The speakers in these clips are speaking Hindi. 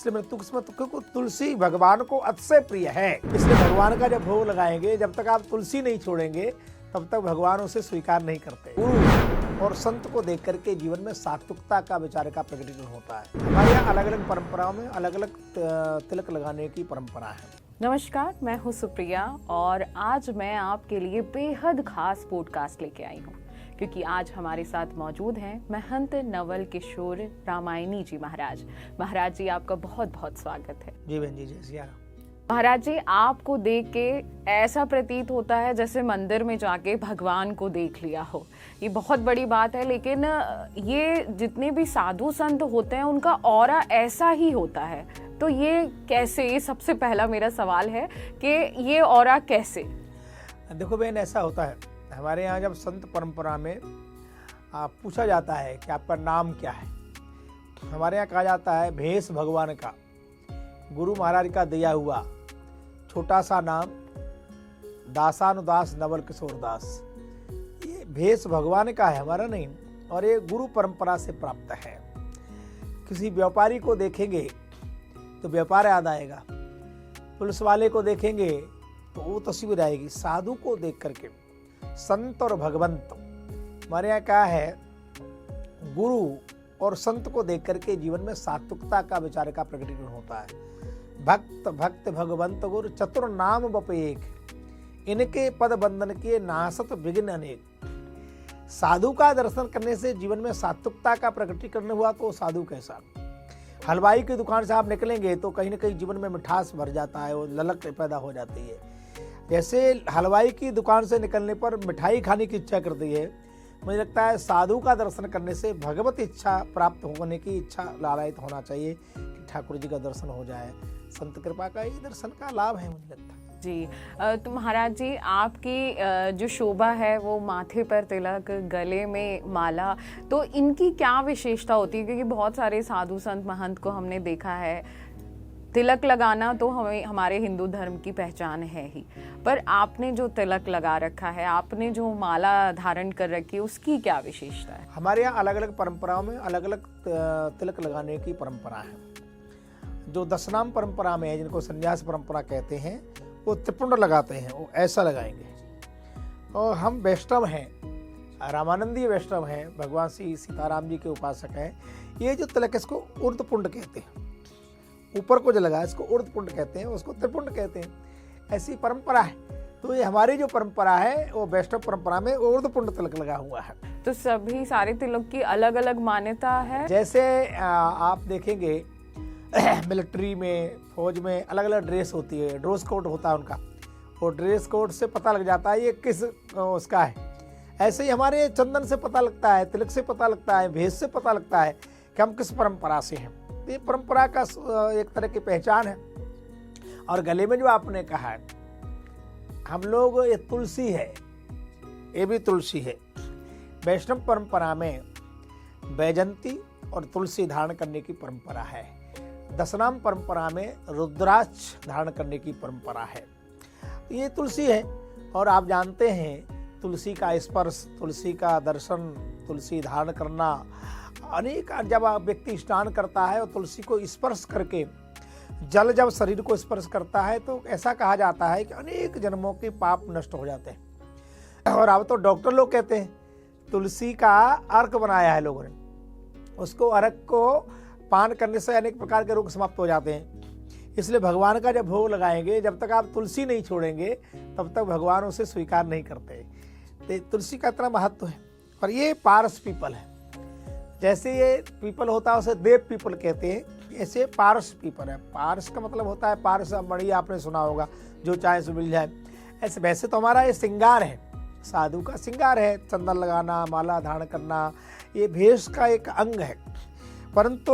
इसलिए मृत्यु के समय क्योंकि तुलसी भगवान को अतिशय प्रिय है, इसलिए भगवान का जब भोग लगाएंगे, जब तक आप तुलसी नहीं छोड़ेंगे तब तक भगवान उसे स्वीकार नहीं करते। गुरु और संत को देख करके जीवन में सात्विकता का विचार का प्रकटीकरण होता है। हमारे यहाँ अलग अलग परंपराओं में अलग अलग तिलक लगाने की परंपरा है। नमस्कार, मैं हूँ सुप्रिया और आज मैं आपके लिए बेहद खास पॉडकास्ट लेके आई हूँ, क्योंकि आज हमारे साथ मौजूद हैं महंत नवल किशोर रामायणी जी महाराज। महाराज जी, आपका बहुत बहुत स्वागत है। जी बहन जी, जय सिया राम। महाराज जी, आपको देख के ऐसा प्रतीत होता है जैसे मंदिर में जाके भगवान को देख लिया हो। ये बहुत बड़ी बात है, लेकिन ये जितने भी साधु संत होते हैं उनका ऑरा ऐसा ही होता है। तो ये कैसे, ये सबसे पहला मेरा सवाल है कि ये ऑरा कैसे? देखो बहन, ऐसा होता है हमारे यहाँ जब संत परंपरा में पूछा जाता है कि आपका नाम क्या है, हमारे यहाँ कहा जाता है भेष भगवान का, गुरु महाराज का दिया हुआ छोटा सा नाम दासानुदास नवल किशोर दास। ये भेष भगवान का है, हमारा नहीं, और ये गुरु परंपरा से प्राप्त है। किसी व्यापारी को देखेंगे तो व्यापार याद आएगा, पुलिस वाले को देखेंगे तो वो तस्वीर आएगी। साधु को देख करके संत और भगवंत, हमारे यहाँ क्या है, गुरु और संत को देख करके जीवन में सात्विकता का विचार का प्रकटीकरण होता है। भक्त भक्त भगवंत गुरु चतुर नाम बप एक, इनके पद बंधन के नासत विघ्न अनेक। साधु का दर्शन करने से जीवन में सात्विकता का प्रकटीकरण हुआ तो साधु कैसा? हलवाई की दुकान से आप निकलेंगे तो कहीं ना कहीं जीवन में मिठास भर जाता है, वो ललक पैदा हो जाती है। जैसे हलवाई की दुकान से निकलने पर मिठाई खाने की इच्छा करती है, मुझे लगता है साधु का दर्शन करने से भगवत इच्छा प्राप्त होने की इच्छा लालायित होना चाहिए कि ठाकुर जी का दर्शन हो जाए। संत कृपा का ही दर्शन का लाभ है, मुझे लगता है। जी, तो महाराज जी, आपकी जो शोभा है वो माथे पर तिलक, गले में माला, तो इनकी क्या विशेषता होती है? क्योंकि बहुत सारे साधु संत महंत को हमने देखा है, तिलक लगाना तो हमें हमारे हिंदू धर्म की पहचान है ही, पर आपने जो तिलक लगा रखा है, आपने जो माला धारण कर रखी है, उसकी क्या विशेषता है? हमारे यहाँ अलग अलग परंपराओं में अलग अलग तिलक लगाने की परंपरा है। जो दशनाम परंपरा में है, जिनको संन्यास परंपरा कहते हैं, वो त्रिपुंड लगाते हैं, वो ऐसा लगाएंगे। और हम वैष्णव हैं, रामानंदीय वैष्णव हैं, भगवान श्री सीताराम जी के उपासक हैं। ये जो तिलक, इसको ऊर्ध्वपुंड कहते हैं। ऊपर को जो लगा इसको ऊर्ध्वपुंड कहते हैं, उसको त्रिपुंड कहते हैं। ऐसी परंपरा है। तो ये हमारी जो परंपरा है वो वैष्णव परंपरा में ऊर्ध्वपुंड तिलक लगा हुआ है। तो सभी सारे तिलक की अलग अलग मान्यता है। जैसे आप देखेंगे मिलिट्री में, फौज में अलग अलग ड्रेस होती है, ड्रेस कोड होता है उनका, वो ड्रेस कोड से पता लग जाता है ये किस उसका है। ऐसे ही हमारे चंदन से पता लगता है, तिलक से पता लगता है, भेष से पता लगता है कि हम किस परंपरा से हैं। ये परंपरा का एक तरह की पहचान है। और गले में जो आपने कहा है, हम लोग, ये तुलसी है, ये भी तुलसी है। वैष्णव परंपरा में वैजंती और तुलसी धारण करने की परंपरा है। दशनाम परंपरा में रुद्राक्ष धारण करने की परंपरा है। ये तुलसी है, और आप जानते हैं तुलसी का स्पर्श, तुलसी का दर्शन, तुलसी धारण करना, अनेक, जब व्यक्ति स्नान करता है और तुलसी को स्पर्श करके जल जब शरीर को स्पर्श करता है तो ऐसा कहा जाता है कि अनेक जन्मों के पाप नष्ट हो जाते हैं। और अब तो डॉक्टर लोग कहते हैं तुलसी का अर्क बनाया है लोगों ने, उसको अर्क को पान करने से अनेक प्रकार के रोग समाप्त हो जाते हैं। इसलिए भगवान का जब भोग लगाएंगे, जब तक आप तुलसी नहीं छोड़ेंगे तब तक भगवान उसे स्वीकार नहीं करते। तो तुलसी का इतना महत्व है। और ये पारस पीपल है। जैसे ये पीपल होता है उसे देव पीपल कहते हैं, ऐसे पारस पीपल है। पारस का मतलब होता है, पारस मणि आपने सुना होगा, जो चाहे सो मिल जाए। ऐसे वैसे तो हमारा ये श्रृंगार है, साधु का श्रृंगार है, चंदन लगाना, माला धारण करना, ये भेष का एक अंग है। परंतु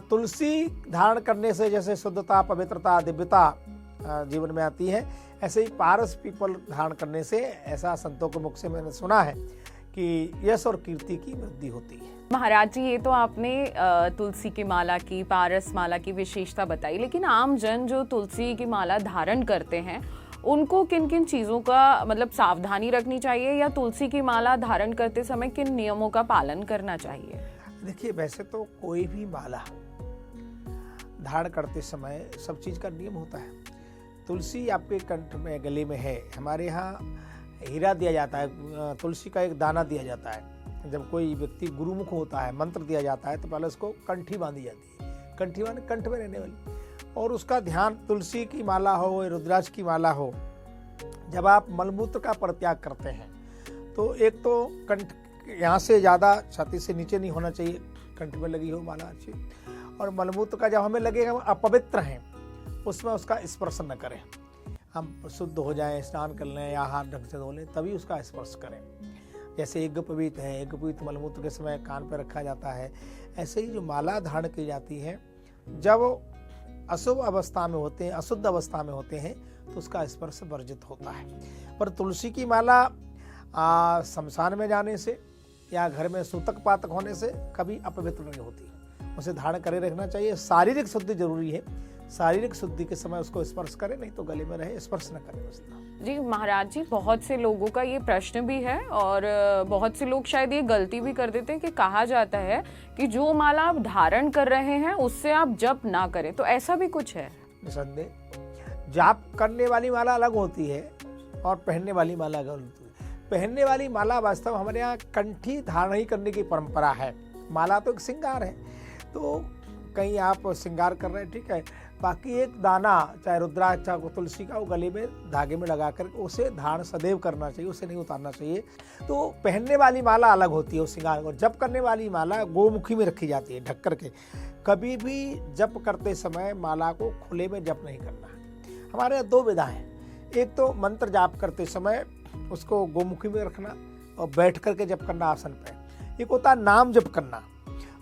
तुलसी धारण करने से जैसे शुद्धता, पवित्रता, दिव्यता जीवन में आती है, ऐसे ही पारस पीपल धारण करने से, ऐसा संतों के मुख से मैंने सुना है कि यश और कीर्ति की वृद्धि होती है। महाराज जी, ये तो आपने तुलसी की माला की, पारस माला की विशेषता बताई, लेकिन आम जन जो तुलसी की माला धारण करते हैं उनको किन किन चीज़ों का मतलब सावधानी रखनी चाहिए, या तुलसी की माला धारण करते समय किन नियमों का पालन करना चाहिए? देखिए, वैसे तो कोई भी माला धारण करते समय सब चीज़ का नियम होता है। तुलसी आपके कंठ में, गले में है। हमारे यहाँ हीरा दिया जाता है, तुलसी का एक दाना दिया जाता है। जब कोई व्यक्ति गुरुमुख होता है, मंत्र दिया जाता है, तो पहले उसको कंठी बांधी जाती है। कंठी माने कंठ में रहने वाली, और उसका ध्यान तुलसी की माला हो, रुद्राक्ष की माला हो। जब आप मलमूत्र का परित्याग करते हैं तो एक तो कंठ यहाँ से ज़्यादा छाती से नीचे नहीं होना चाहिए, कंठ में लगी हो माला अच्छी। और मलमूत्र का जब हमें लगेगा हम अपवित्र हैं, उसमें उसका स्पर्श न करें। हम शुद्ध हो जाएं, स्नान कर लें या हाथ ढंग से धो लें, तभी उसका स्पर्श करें। जैसे यज्ञोपवीत है, यज्ञोपवीत मलमूत्र के समय कान पर रखा जाता है। ऐसे ही जो माला धारण की जाती है, जब अशुभ अवस्था में होते हैं, अशुद्ध अवस्था में होते हैं, तो उसका स्पर्श वर्जित होता है। पर तुलसी की माला शमशान में जाने से या घर में सूतक पातक होने से कभी अपवित्र नहीं होती। उसे धारण करे रखना चाहिए। शारीरिक शुद्धि जरूरी है, शारीरिक शुद्धि के समय उसको स्पर्श करें, नहीं तो गले में रहे, स्पर्श न करें उसका। जी महाराज जी, बहुत से लोगों का ये प्रश्न भी है और बहुत से लोग शायद ये गलती भी कर देते हैं कि कहा जाता है कि जो माला आप धारण कर रहे हैं उससे आप जप ना करें, तो ऐसा भी कुछ है? निसंदेह जाप करने वाली माला अलग होती है और पहनने वाली माला अलग होती है। पहनने वाली माला वास्तव हमारे यहाँ कंठी धारण ही करने की परंपरा है। माला तो एक श्रृंगार है, तो कहीं आप श्रृंगार कर रहे हैं, ठीक है, बाकी एक दाना चाहे रुद्राक्ष चाहे तुलसी का वो गले में धागे में लगा कर उसे धारण सदैव करना चाहिए, उसे नहीं उतारना चाहिए। तो पहनने वाली माला अलग होती है वो श्रृंगार, और जप करने वाली माला गोमुखी में रखी जाती है ढक करके। कभी भी जप करते समय माला को खुले में जप नहीं करना है। हमारे यहाँ दो विधा है। एक तो मंत्र जाप करते समय उसको गोमुखी में रखना और बैठ करके जप करना आसन पे। एक होता है नाम जप करना।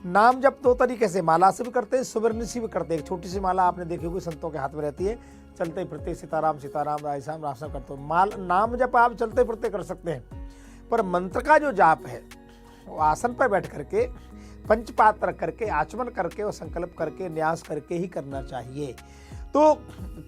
नाम जप दो तरीके से, माला से भी करते हैं, सुवर्ण से भी करते हैं। एक छोटी सी माला आपने देखी होगी, संतों के हाथ में रहती है, चलते फिरते सीताराम सीताराम रायसाम राम करते हो। नाम जप आप चलते फिरते कर सकते हैं, पर मंत्र का जो जाप है वो आसन पर बैठ करके पंचपात रख करके आचमन करके और संकल्प करके न्यास करके ही करना चाहिए। तो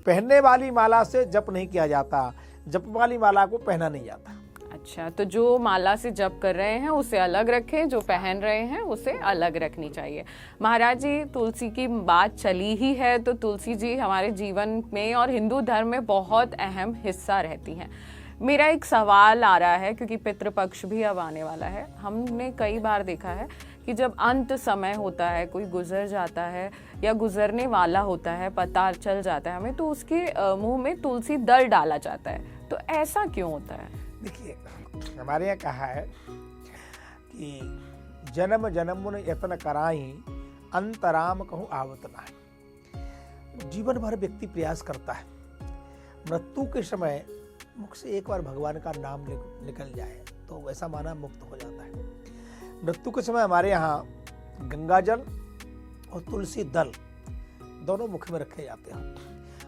पहनने वाली माला से जप नहीं किया जाता, जप वाली माला को पहना नहीं जाता। अच्छा, तो जो माला से जप कर रहे हैं उसे अलग रखें, जो पहन रहे हैं उसे अलग रखनी चाहिए। महाराज जी, तुलसी की बात चली ही है तो तुलसी जी हमारे जीवन में और हिंदू धर्म में बहुत अहम हिस्सा रहती हैं। मेरा एक सवाल आ रहा है, क्योंकि पितृपक्ष भी अब आने वाला है। हमने कई बार देखा है कि जब अंत समय होता है, कोई गुजर जाता है या गुजरने वाला होता है, पता चल जाता है हमें, तो उसके मुंह में तुलसी दल डाला जाता है। तो ऐसा क्यों होता है? देखिए, हमारे यहाँ कहा है कि जन्म जन्म यत्न कराई अंतराम कहूँ आवत नाहि। जीवन भर व्यक्ति प्रयास करता है, मृत्यु के समय मुख से एक बार भगवान का नाम निकल जाए तो वैसा माना मुक्त हो जाता है। मृत्यु के समय हमारे यहाँ गंगा जल और तुलसी दल दोनों मुख में रखे जाते हैं।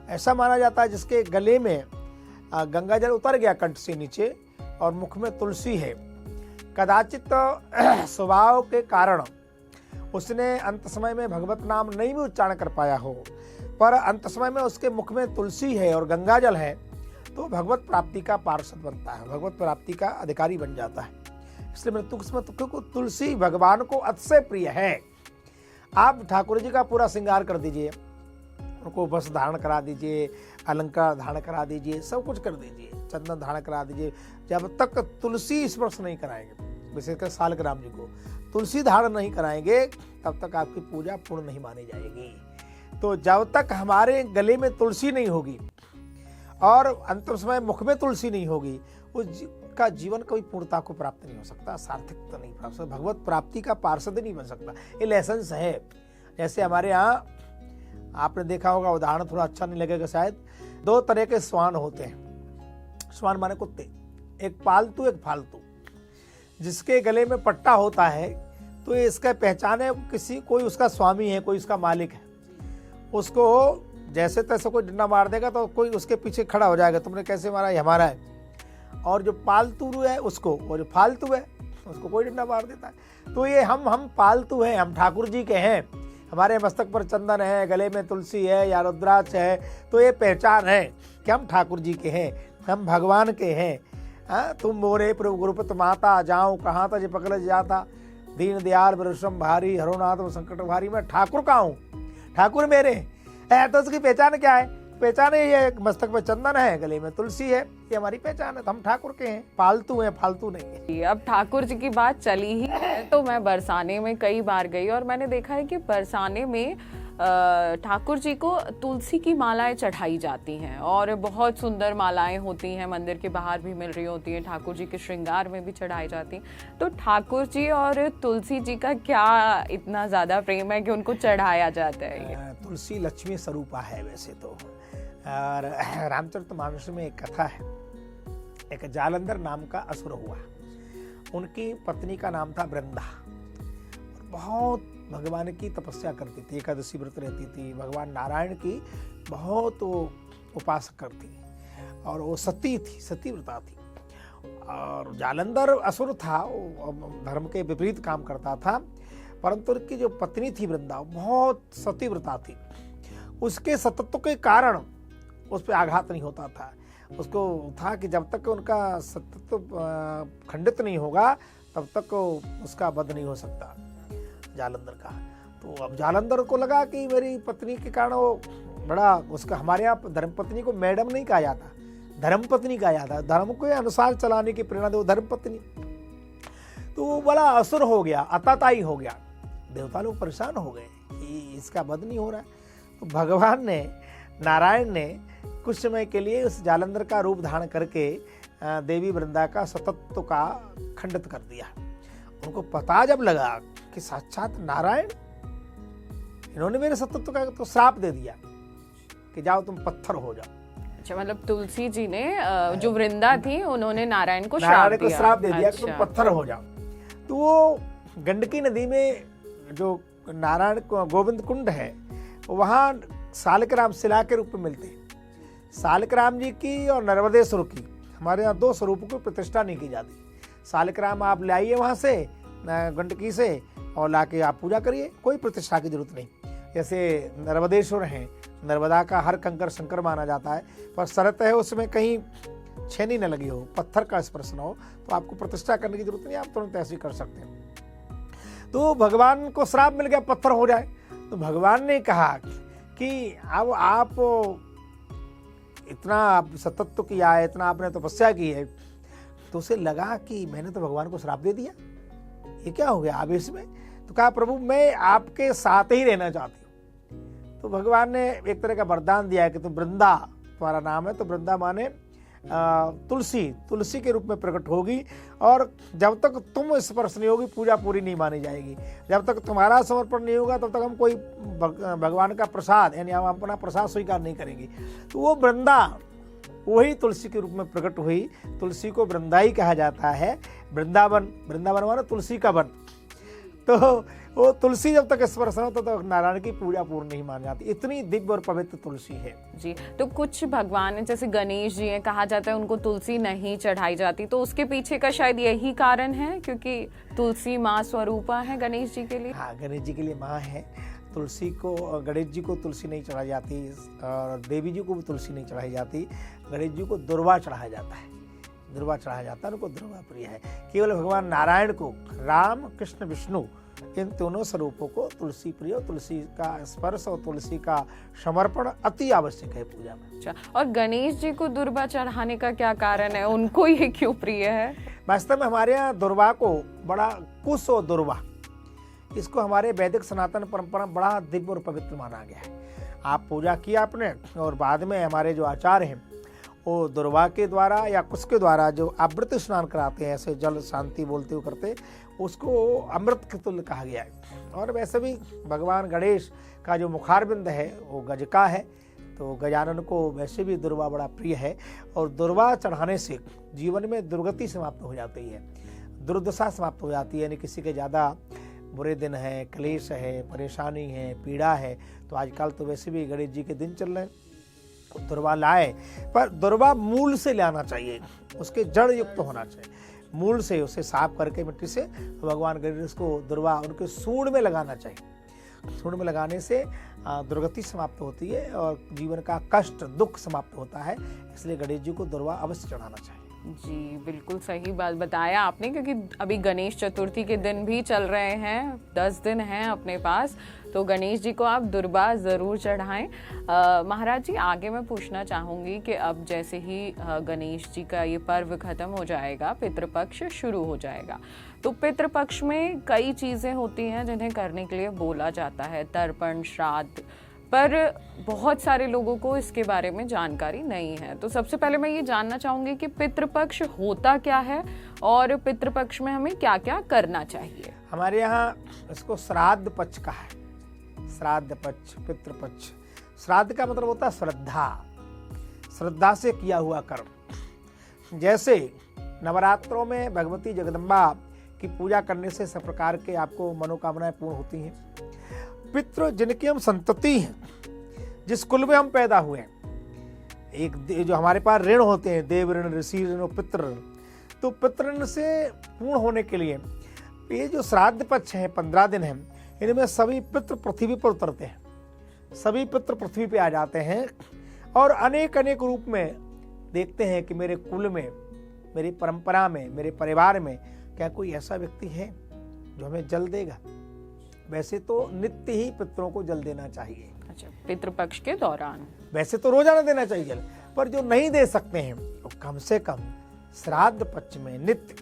ऐसा माना जाता है जिसके गले में गंगा जल उतर गया कंठ से नीचे और मुख में तुलसी है, कदाचित स्वभाव के कारण उसने अंत समय में भगवत नाम नहीं भी उच्चारण कर पाया हो, पर अंत समय में उसके मुख में तुलसी है और गंगा जल है, तो भगवत प्राप्ति का पार्षद बनता है, भगवत प्राप्ति का अधिकारी बन जाता है। इसलिए मृत्यु के समय क्योंकि तुलसी भगवान को अतिशय प्रिय है। आप ठाकुर जी का पूरा श्रृंगार कर दीजिए, उनको वस्त्र धारण करा दीजिए, अलंकार धारण करा दीजिए, सब कुछ कर दीजिए, चंदन धारण करा दीजिए, जब तक तुलसी स्पर्श नहीं कराएंगे, विशेषकर सालग्राम जी को तुलसी धारण नहीं कराएंगे, तब तक आपकी पूजा पूर्ण नहीं मानी जाएगी। तो जब तक हमारे गले में तुलसी नहीं होगी और अंतिम समय मुख में तुलसी नहीं होगी, उसका जीवन कभी पूर्णता को प्राप्त नहीं हो सकता, सार्थकता नहीं प्राप्त, भगवत प्राप्ति का पार्षद नहीं बन सकता। ये लेसन्स है। जैसे हमारे यहाँ आपने देखा होगा, उदाहरण थोड़ा अच्छा नहीं लगेगा शायद, दो तरह के श्वान होते हैं। श्वान माने कुत्ते, एक पालतू एक फालतू। जिसके गले में पट्टा होता है तो ये इसका पहचान है, किसी कोई उसका स्वामी है, कोई उसका मालिक है। उसको जैसे तैसे कोई डंडा मार देगा तो कोई उसके पीछे खड़ा हो जाएगा, तुमने कैसे मारा, ये हमारा है। और जो पालतू है उसको, और जो फालतू है उसको कोई डंडा मार देता है। तो ये हम पालतू हैं, हम ठाकुर जी के हैं, हमारे मस्तक पर चंदन है, गले में तुलसी है या रुद्राक्ष है, तो ये पहचान है कि हम ठाकुर जी के हैं, हम भगवान के हैं। तुम मोरे प्रभु गुरुपत माता, जाऊँ कहाँ तज पकड़ जाता, दीन दयाल विषम भारी, हरोनाथ संकट भारी। मैं ठाकुर का हूँ, ठाकुर मेरे। तो उसकी पहचान क्या है? पहचान यही है, मस्तक पे चंदन है, गले में तुलसी है, ये हमारी पहचान है। तो हम ठाकुर के हैं, पालतू हैं, फालतू नहीं है। अब ठाकुर जी की बात चली ही है तो मैं बरसाने में कई बार गई और मैंने देखा है कि बरसाने में ठाकुर जी को तुलसी की मालाएं चढ़ाई जाती हैं और बहुत सुंदर मालाएं होती हैं, मंदिर के बाहर भी मिल रही होती हैं, ठाकुर जी के श्रृंगार में भी चढ़ाई जाती हैं। तो ठाकुर जी और तुलसी जी का क्या इतना ज्यादा प्रेम है कि उनको चढ़ाया जाता है? ये तुलसी लक्ष्मी स्वरूपा है वैसे तो। और रामचरितमानस में एक कथा है, एक जालंधर नाम का असुर हुआ, उनकी पत्नी का नाम था वृंदा। बहुत भगवान की तपस्या करती थी, एकादशी व्रत रहती थी, भगवान नारायण की बहुत वो उपासक करती, और वो सती थी, सती व्रता थी। और जालंधर असुर था, वो धर्म के विपरीत काम करता था, परंतु उनकी जो पत्नी थी वृंदा बहुत सती व्रता थी। उसके सतत्व के कारण उस पर आघात नहीं होता था। उसको था कि जब तक उनका सतत्व खंडित नहीं होगा तब तक उसका वध नहीं हो सकता, जालंधर का। तो अब जालंधर को लगा कि मेरी पत्नी के कारण वो बड़ा, उसका हमारे यहाँ धर्मपत्नी को मैडम नहीं कहा जाता, धर्मपत्नी कहा जाता, धर्म के अनुसार चलाने की प्रेरणा दे धर्मपत्नी। तो वो बड़ा असुर हो गया, अताताई हो गया। देवता लोग परेशान हो गए कि इसका वध नहीं हो रहा है। तो भगवान ने, नारायण ने कुछ समय के लिए उस जालंधर का रूप धारण करके देवी वृंदा का सतत्व का खंडित कर दिया। उनको पता जब लगा कि साक्षात नारायण, इन्होंने मेरे सतत्व का तो श्राप दे दिया कि जाओ तुम पत्थर हो जाओ। अच्छा, मतलब तुलसी जी ने जो वृंदा थी उन्होंने नारायण को श्राप दे दिया कि अच्छा। तुम पत्थर हो जाओ। तो वो गंडकी नदी में जो नारायण गोविंद कुंड है, वहाँ सालग्राम शिला के रूप में मिलते हैं। सालग्राम जी की और नर्मदेश्वर की, हमारे यहाँ दो स्वरूपों की प्रतिष्ठा नहीं की जाती। सालग्राम आप लाइए वहाँ से गंडकी से और लाके आप पूजा करिए, कोई प्रतिष्ठा की जरूरत नहीं। जैसे नर्मदेश्वर हैं, नर्मदा का हर कंकर शंकर माना जाता है, पर शर्त है उसमें कहीं छेनी न लगी हो, पत्थर का स्पर्श न हो, तो आपको प्रतिष्ठा करने की जरूरत नहीं, आप तुरंत ऐसे कर सकते हैं। तो भगवान को श्राप मिल गया पत्थर हो जाए। तो भगवान ने कहा कि अब आप इतना सतत्व किया है, इतना आपने तपस्या की है, तो उसे लगा कि मैंने तो भगवान को श्राप दे दिया, ये क्या हो गया आवेश में। तो कहा प्रभु मैं आपके साथ ही रहना चाहती हूँ। तो भगवान ने एक तरह का वरदान दिया है कि तुम वृंदा, तुम्हारा नाम है, तो वृंदा माने तुलसी, तुलसी के रूप में प्रकट होगी, और जब तक तुम स्पर्श नहीं होगी पूजा पूरी नहीं मानी जाएगी। जब तक तुम्हारा समर्पण नहीं होगा तब तक हम कोई भगवान का प्रसाद, यानी हम अपना प्रसाद स्वीकार नहीं करेंगे। तो वो वृंदा वही तुलसी के रूप में प्रकट हुई। तुलसी को वृंदाई कहा जाता है, वृंदावन, वृंदावन माना तुलसी का वन। तो वो तुलसी जब तक स्पर्श हो तब नारायण की पूजा पूर्ण नहीं मानी जाती, इतनी दिव्य और पवित्र तुलसी है जी। तो कुछ भगवान जैसे गणेश जी हैं, कहा जाता है उनको तुलसी नहीं चढ़ाई जाती, तो उसके पीछे का शायद यही कारण है क्योंकि तुलसी माँ स्वरूपा है गणेश जी के लिए। हाँ, गणेश जी के लिए माँ है। तुलसी को, गणेश जी को तुलसी नहीं चढ़ाई जाती, और देवी जी को भी तुलसी नहीं चढ़ाई जाती। गणेश जी को दुर्वा चढ़ाया जाता है, दुर्वा चढ़ाया जाता है, उनको दुर्वा प्रिय है। केवल भगवान नारायण को, राम कृष्ण विष्णु, इन दोनों स्वरूपों को तुलसी प्रिय, तुलसी का स्पर्श और तुलसी का समर्पण अति आवश्यक है पूजा में। अच्छा, और गणेश जी को दुर्वा चढ़ाने का क्या कारण है, उनको ये क्यों प्रिय है? वास्तव में हमारे यहाँ दुर्वा को बड़ा, कुश और दुर्वा, इसको हमारे वैदिक सनातन परंपरा बड़ा दिव्य और पवित्र माना गया है। आप पूजा किया आपने, और बाद में हमारे जो आचार्य हैं वो दुर्वा के द्वारा या कुश के द्वारा जो अमृत स्नान कराते हैं, ऐसे जल शांति बोलते हुए करते, उसको अमृत के तुल्य कहा गया है। और वैसे भी भगवान गणेश का जो मुखारबिंद है वो गज का है, तो गजानन को वैसे भी दुर्वा बड़ा प्रिय है। और दुर्वा चढ़ाने से जीवन में दुर्गति समाप्त हो जाती है, दुर्दशा समाप्त हो जाती है, यानी किसी के ज़्यादा बुरे दिन है, क्लेश है, परेशानी है, पीड़ा है, तो आजकल तो वैसे भी गणेश जी के दिन चल रहे हैं, दुर्वा लाए, पर दुर्वा मूल से लाना चाहिए, उसके जड़ युक्त होना चाहिए, मूल से उसे साफ करके मिट्टी से भगवान गणेश को दुर्वा उनके सूंड में लगाना चाहिए। सूंड में लगाने से दुर्गति समाप्त होती है और जीवन का कष्ट दुख समाप्त होता है, इसलिए गणेश जी को दुर्वा अवश्य चढ़ाना चाहिए। जी, बिल्कुल सही बात बताया आपने, क्योंकि अभी गणेश चतुर्थी के दिन भी चल रहे हैं, 10 दिन हैं अपने पास, तो गणेश जी को आप दुर्बा ज़रूर चढ़ाएं। महाराज जी, आगे मैं पूछना चाहूँगी कि अब जैसे ही गणेश जी का ये पर्व ख़त्म हो जाएगा, पितृपक्ष शुरू हो जाएगा, तो पितृपक्ष में कई चीज़ें होती हैं जिन्हें करने के लिए बोला जाता है, तर्पण, श्राद्ध, पर बहुत सारे लोगों को इसके बारे में जानकारी नहीं है। तो सबसे पहले मैं ये जानना चाहूँगी कि पितृपक्ष होता क्या है और पितृपक्ष में हमें क्या क्या करना चाहिए। हमारे यहाँ इसको श्राद्ध पक्ष कहा है। श्राद्ध पक्ष, पितृपक्ष। श्राद्ध का मतलब होता है श्रद्धा, श्रद्धा से किया हुआ कर्म। जैसे नवरात्रों में भगवती जगदम्बा की पूजा करने से सब प्रकार के आपको मनोकामनाएं पूर्ण होती हैं। पितृ जिनकी हम संतति हैं, जिस कुल में हम पैदा हुए हैं, एक जो हमारे पास ऋण होते हैं, देव ऋण, ऋषि ऋण और पितृ ऋण, तो पितृ ऋण से पूर्ण होने के लिए ये जो श्राद्ध पक्ष है 15 दिन है, इनमें सभी पितृ पृथ्वी पर उतरते हैं, सभी पितृ पृथ्वी पे आ जाते हैं और अनेक अनेक रूप में देखते हैं कि मेरे कुल में, मेरी परंपरा में, मेरे परिवार में क्या कोई ऐसा व्यक्ति है जो हमें जल देगा। वैसे तो नित्य ही पितरों को जल देना चाहिए। अच्छा, पितृपक्ष के दौरान वैसे तो रोजाना देना चाहिए जल, पर जो नहीं दे सकते हैं तो कम से कम श्राद्ध पक्ष में नित्य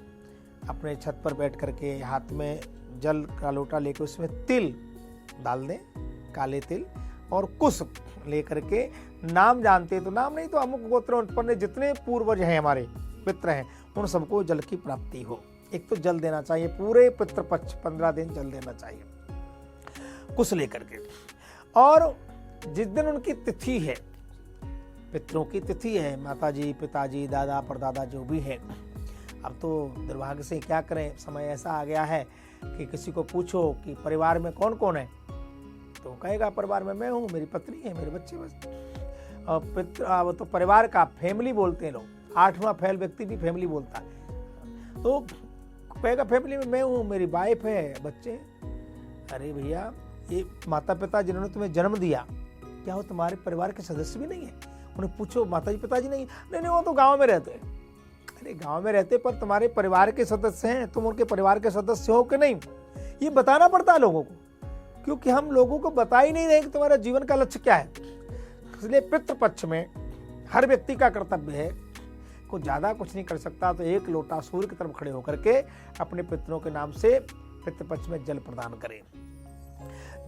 अपने छत पर बैठ करके हाथ में जल का लोटा लेकर उसमें तिल डाल दें, काले तिल, और कुश लेकर के, नाम जानते तो नाम, नहीं तो अमुक गोत्र उत्पन्न जितने पूर्वज हैं हमारे पितृ हैं, उन सबको जल की प्राप्ति हो। एक तो जल देना चाहिए, पूरे पितृपक्ष 15 दिन जल देना चाहिए कुश लेकर के। और जिस दिन उनकी तिथि है, पितरों की तिथि है, माताजी, पिताजी, दादा, परदादा जो भी है, अब तो दुर्भाग्य से क्या करें, समय ऐसा आ गया है कि किसी को पूछो कि परिवार में कौन कौन है, तो कहेगा परिवार में मैं हूँ, मेरी पत्नी है, मेरे बच्चे बस। और पितृ, अब तो परिवार का फैमिली बोलते हैं लोग, 8वां फैल व्यक्ति भी फैमिली बोलता है, तो कहेगा फैमिली में मैं हूँ, मेरी वाइफ है, बच्चे। अरे भैया, ये माता पिता जिन्होंने तुम्हें जन्म दिया, क्या वो तुम्हारे परिवार के सदस्य भी नहीं है? उन्हें पूछो माताजी पिताजी नहीं, नहीं वो तो गांव में रहते हैं। अरे गांव में रहते पर तुम्हारे परिवार के सदस्य हैं, तुम उनके परिवार के सदस्य हो कि नहीं, ये बताना पड़ता है लोगों को, क्योंकि हम लोगों को बता ही नहीं रहे कि तुम्हारा जीवन का लक्ष्य क्या है। इसलिए पितृपक्ष में हर व्यक्ति का कर्तव्य है, को ज्यादा कुछ नहीं कर सकता तो एक लोटा सूर्य की तरफ खड़े होकर के अपने पितरों के नाम से पितृपक्ष में जल प्रदान करें।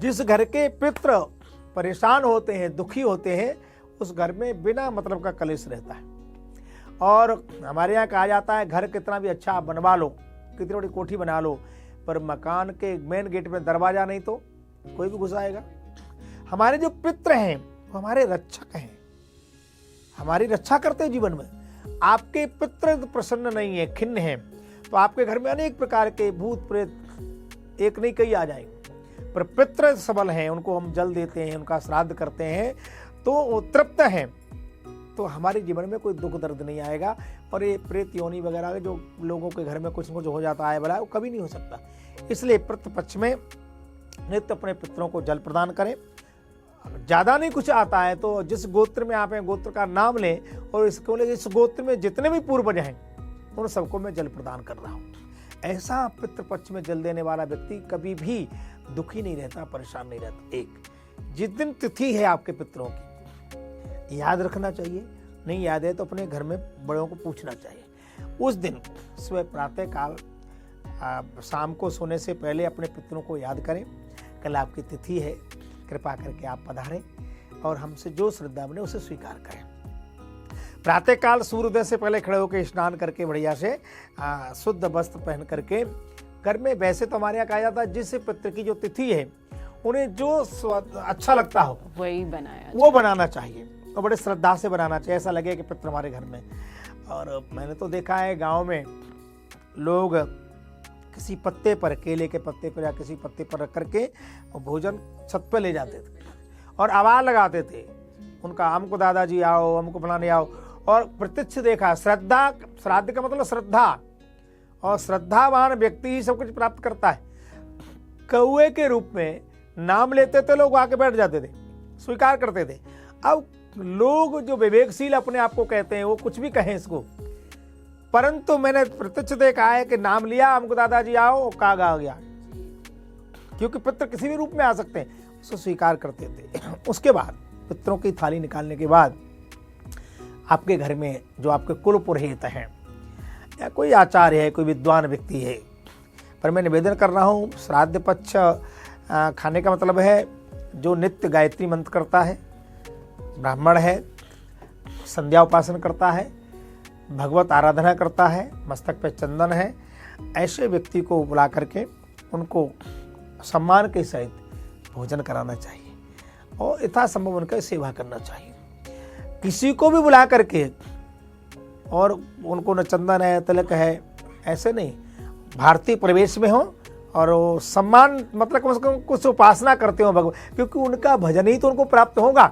जिस घर के पितृ परेशान होते हैं, दुखी होते हैं, उस घर में बिना मतलब का कलेश रहता है। और हमारे यहाँ कहा जाता है, घर कितना भी अच्छा बनवा लो, कितनी बड़ी कोठी बना लो, पर मकान के मेन गेट में दरवाजा नहीं तो कोई भी घुस आएगा। हमारे जो पितृ हैं वो हमारे रक्षक हैं, हमारी रक्षा करते हैं जीवन में। आपके पितृ प्रसन्न नहीं है, खिन्न है, तो आपके घर में अनेक प्रकार के भूत प्रेत एक नहीं कई आ जाएंगे। पर पितृ सबल हैं, उनको हम जल देते हैं, उनका श्राद्ध करते हैं, तो वो तृप्त हैं, तो हमारे जीवन में कोई दुख दर्द नहीं आएगा। और ये प्रेत योनि वगैरह जो लोगों के घर में कुछ न कुछ हो जाता है भला, वो कभी नहीं हो सकता। इसलिए पितृपक्ष में नित्य अपने पितरों को जल प्रदान करें। ज्यादा नहीं कुछ आता है तो जिस गोत्र में आप हैं गोत्र का नाम लें, और इसको इस गोत्र में जितने भी पूर्वज हैं उन सबको मैं जल प्रदान कर रहा हूँ। ऐसा पितृपक्ष में जल देने वाला व्यक्ति कभी भी दुखी नहीं रहता, परेशान नहीं रहता। एक, जिस दिन तिथि है आपके पितरों की, याद रखना चाहिए, नहीं याद है तो अपने घर में बड़ों को पूछना चाहिए। उस दिन सुबह प्रातः काल शाम को सोने से पहले अपने पितरों को याद करें, कल आपकी तिथि है, कृपा करके आप पधारें और हमसे जो श्रद्धा बने उसे स्वीकार करें। प्रातः काल सूर्योदय से पहले खड़े होकर स्नान करके बढ़िया से शुद्ध वस्त्र पहन करके घर में, वैसे तो हमारे यहाँ कहा जाता है जिस पितृ की जो तिथि है उन्हें जो अच्छा लगता हो वही बनाया, वो बनाना चाहिए और बड़े श्रद्धा से बनाना चाहिए, ऐसा लगे कि पितृ हमारे घर में। और मैंने तो देखा है गांव में लोग किसी पत्ते पर, केले के पत्ते पर या किसी पत्ते पर रख करके भोजन छत पे ले जाते थे और आवाज लगाते थे उनका, हमको दादाजी आओ, हमको फलाने आओ। और प्रत्यक्ष देखा, श्रद्धा, श्राद्ध का मतलब श्रद्धा, और श्रद्धावान व्यक्ति ही सब कुछ प्राप्त करता है। कौए के रूप में नाम लेते थे लोग, आके बैठ जाते थे, स्वीकार करते थे। अब लोग जो विवेकशील अपने आप को कहते हैं वो कुछ भी कहें इसको, परंतु मैंने प्रत्यक्ष देखा है कि नाम लिया, हमको दादाजी आओ, काग आ गया, क्योंकि पितृ किसी भी रूप में आ सकते हैं, उसको स्वीकार करते थे। उसके बाद पितरों की थाली निकालने के बाद आपके घर में जो आपके कुल पुरोहित हैं या कोई आचार्य है, कोई विद्वान व्यक्ति है, पर मैं निवेदन कर रहा हूँ, श्राद्ध पक्ष खाने का मतलब है जो नित्य गायत्री मंत्र करता है, ब्राह्मण है, संध्या उपासन करता है, भगवत आराधना करता है, मस्तक पे चंदन है, ऐसे व्यक्ति को बुला करके उनको सम्मान के सहित भोजन कराना चाहिए और यथासंभव उनका सेवा करना चाहिए। किसी को भी बुला करके और उनको न चंदन है, तिलक है, ऐसे नहीं, भारतीय परिवेश में हो और वो सम्मान, मतलब कम से कम कुछ उपासना करते हो भगवान, क्योंकि उनका भजन ही तो उनको प्राप्त होगा।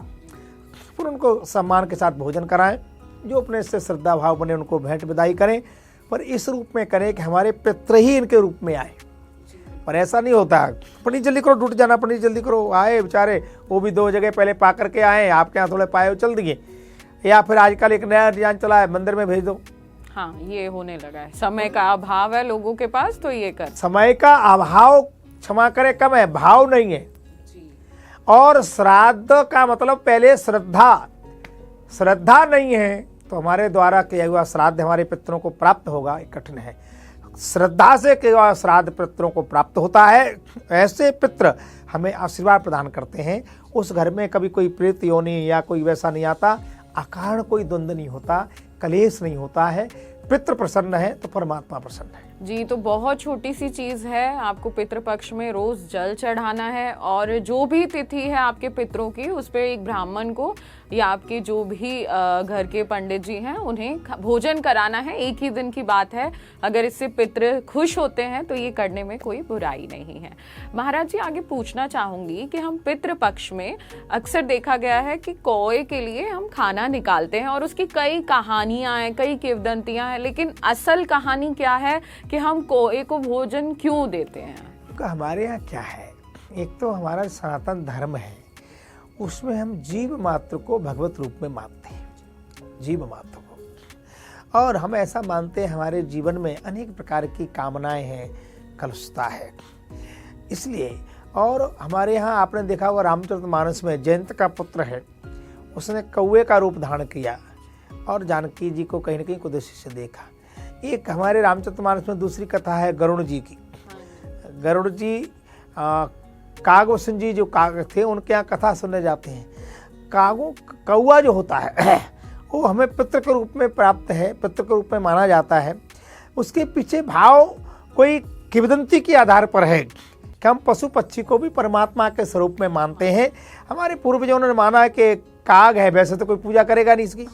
फिर उनको सम्मान के साथ भोजन कराएं, जो अपने से श्रद्धा भाव बने उनको भेंट विदाई करें, पर इस रूप में करें कि हमारे पितृ ही इनके रूप में आए। पर ऐसा नहीं होता, पनीर जल्दी करो, टूट जाना, पनीर जल्दी करो, आए बेचारे, वो भी 2 जगह पहले पा करके आए, आपके यहाँ थोड़े पाए चल दिए, या फिर आजकल एक नया डिजाइन चला है, मंदिर में भेज दो। हाँ, ये होने लगा है, समय का अभाव है लोगों के पास, तो ये कर, समय का अभाव क्षमा करे कम है, भाव नहीं है। और श्राद्ध का मतलब पहले श्रद्धा नहीं है तो हमारे द्वारा किया हुआ श्राद्ध हमारे पितरों को प्राप्त होगा, ये कठिन है। श्रद्धा से किया हुआ श्राद्ध पितरों को प्राप्त होता है। ऐसे पितृ हमें आशीर्वाद प्रदान करते हैं। उस घर में कभी कोई प्रेत योनि या कोई वैसा नहीं आता, अकारण कोई द्वंद्व नहीं होता, कलेश नहीं होता है। पितृ प्रसन्न है तो परमात्मा प्रसन्न है। जी, तो बहुत छोटी सी चीज है, आपको पितृपक्ष में रोज जल चढ़ाना है और जो भी तिथि है आपके पितरों की, उस पर एक ब्राह्मण को या आपके जो भी घर के पंडित जी हैं उन्हें भोजन कराना है। एक ही दिन की बात है, अगर इससे पितृ खुश होते हैं तो ये करने में कोई बुराई नहीं है। महाराज जी, आगे पूछना चाहूंगी कि हम पितृपक्ष में अक्सर देखा गया है कि कौए के लिए हम खाना निकालते हैं और उसकी कई कहानियां हैं, कई किंवदंतियां हैं, लेकिन असल कहानी क्या है कि हम कौए को भोजन क्यों देते हैं? हमारे यहाँ क्या है, एक तो हमारा सनातन धर्म है, उसमें हम जीव मात्र को भगवत रूप में मानते हैं, जीव मात्र को। और हम ऐसा मानते हैं हमारे जीवन में अनेक प्रकार की कामनाएं हैं, कलुषता है, इसलिए। और हमारे यहाँ आपने देखा हुआ रामचरितमानस में जयंत का पुत्र है, उसने कौवे का रूप धारण किया और जानकी जी को कहीं न कहीं उद्देश्य से देखा। एक हमारे रामचरितमानस में दूसरी कथा है गरुड़ जी की। गरुड़ जी कागभूषण जी जो काग थे, उनके यहाँ कथा सुनने जाते हैं। कौआ जो होता है वो हमें पितृ के रूप में प्राप्त है, पितृ के रूप में माना जाता है। उसके पीछे भाव कोई किंवदंती के आधार पर है कि हम पशु पक्षी को भी परमात्मा के स्वरूप में मानते हैं। हमारे पूर्वजों ने माना है कि काग है, वैसे तो कोई पूजा करेगा नहीं इसकी,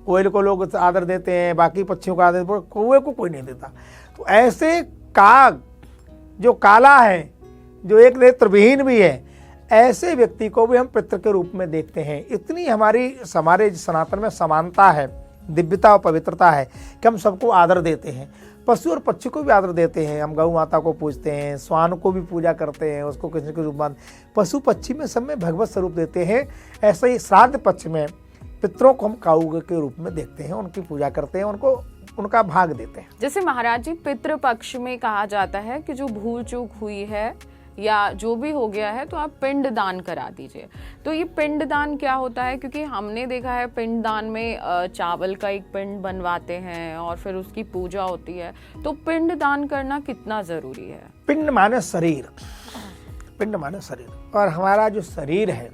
कोयल को लोग आदर देते हैं, बाकी पक्षियों को आदर, कौवे को कोई नहीं देता। तो ऐसे काग जो काला है, जो एक नेत्रविहीन भी है, ऐसे व्यक्ति को भी हम पितृ के रूप में देखते हैं। इतनी हमारे सनातन में समानता है, दिव्यता और पवित्रता है कि हम सबको आदर देते हैं। पशु और पक्षी को भी आदर देते हैं, हम गौ माता को पूजते हैं, स्वान को भी पूजा करते हैं, उसको किसी के रूप में, पशु पक्षी में सब में भगवत स्वरूप देते हैं। ऐसे ही श्राद्ध पक्ष में पितरों को हम काऊ के रूप में देखते हैं, उनकी पूजा करते हैं, उनको उनका भाग देते हैं। जैसे महाराज जी, पितृ पक्ष में कहा जाता है कि जो भूल चूक हुई है या जो भी हो गया है तो आप पिंड दान करा दीजिए। तो ये पिंड दान क्या होता है? क्योंकि हमने देखा है पिंड दान में चावल का एक पिंड बनवाते हैं और फिर उसकी पूजा होती है, तो पिंड दान करना कितना जरूरी है? पिंड माने शरीर, पिंड माने शरीर। और हमारा जो शरीर है